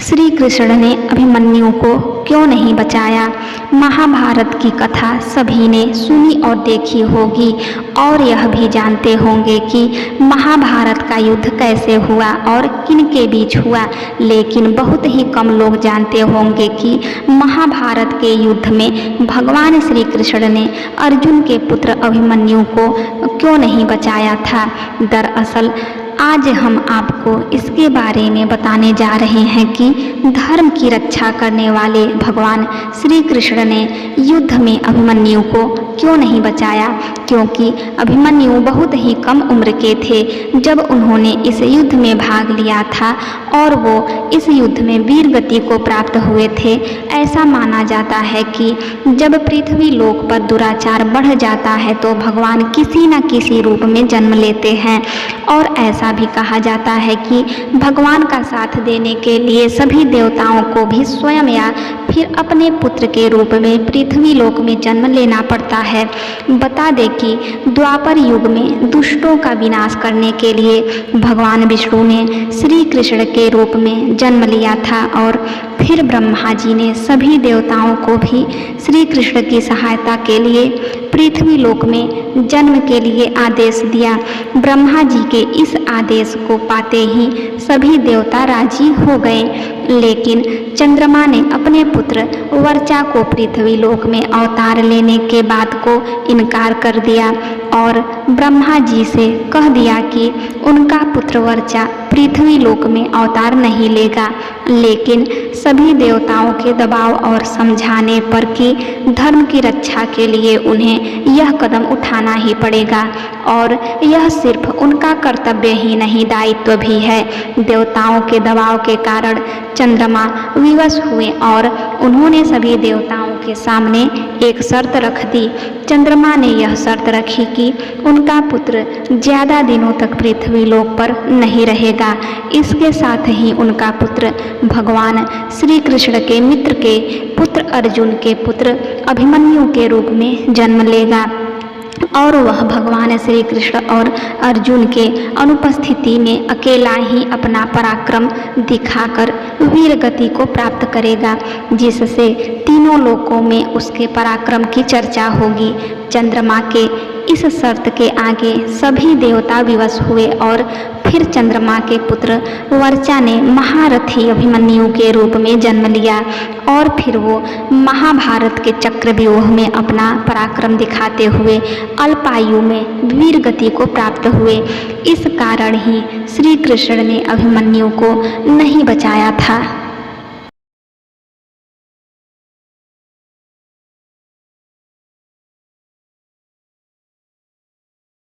श्री कृष्ण ने अभिमन्यु को क्यों नहीं बचाया। महाभारत की कथा सभी ने सुनी और देखी होगी और यह भी जानते होंगे कि महाभारत का युद्ध कैसे हुआ और किन के बीच हुआ, लेकिन बहुत ही कम लोग जानते होंगे कि महाभारत के युद्ध में भगवान श्री कृष्ण ने अर्जुन के पुत्र अभिमन्यु को क्यों नहीं बचाया था। दरअसल आज हम आपको इसके बारे में बताने जा रहे हैं कि धर्म की रक्षा करने वाले भगवान श्री कृष्ण ने युद्ध में अभिमन्यु को क्यों नहीं बचाया, क्योंकि अभिमन्यु बहुत ही कम उम्र के थे जब उन्होंने इस युद्ध में भाग लिया था और वो इस युद्ध में वीर गति को प्राप्त हुए थे। ऐसा माना जाता है कि जब पृथ्वी लोक पर दुराचार बढ़ जाता है तो भगवान किसी न किसी रूप में जन्म लेते हैं और ऐसा भी कहा जाता है कि भगवान का साथ देने के लिए सभी देवताओं को भी स्वयं या फिर अपने पुत्र के रूप में पृथ्वी लोक में जन्म लेना पड़ता है। बता दें कि द्वापर युग में दुष्टों का विनाश करने के लिए भगवान विष्णु ने श्री कृष्ण के रूप में जन्म लिया था और फिर ब्रह्मा जी ने सभी देवताओं को भी श्री कृष्ण की सहायता के लिए पृथ्वी लोक में जन्म के लिए आदेश दिया। ब्रह्मा जी के इस आदेश को पाते ही सभी देवता राजी हो गए, लेकिन चंद्रमा ने अपने पुत्र वर्चा को पृथ्वी लोक में अवतार लेने के बात को इनकार कर दिया और ब्रह्मा जी से कह दिया कि उनका पुत्र वर्चा पृथ्वी लोक में अवतार नहीं लेगा। लेकिन सभी देवताओं के दबाव और समझाने पर कि धर्म की रक्षा के लिए उन्हें यह कदम उठाना ही पड़ेगा और यह सिर्फ उनका कर्तव्य ही नहीं दायित्व भी है। देवताओं के दबाव के कारण चंद्रमा विवश हुए और उन्होंने सभी देवताओं के सामने एक शर्त रख दी। चंद्रमा ने यह शर्त रखी कि उनका पुत्र ज़्यादा दिनों तक पृथ्वी लोक पर नहीं रहेगा। इसके साथ ही उनका पुत्र भगवान श्री कृष्ण के मित्र के पुत्र अर्जुन के पुत्र अभिमन्यु के रूप में जन्म लेगा और वह भगवान श्री कृष्ण और अर्जुन के अनुपस्थिति में अकेला ही अपना पराक्रम दिखाकर वीर गति को प्राप्त करेगा, जिससे तीनों लोकों में उसके पराक्रम की चर्चा होगी। चंद्रमा के इस शर्त के आगे सभी देवता विवश हुए और फिर चंद्रमा के पुत्र वर्चा ने महारथी अभिमन्यु के रूप में जन्म लिया और फिर वो महाभारत के चक्रव्यूह में अपना पराक्रम दिखाते हुए अल्पायु में वीर गति को प्राप्त हुए। इस कारण ही श्री कृष्ण ने अभिमन्यु को नहीं बचाया था।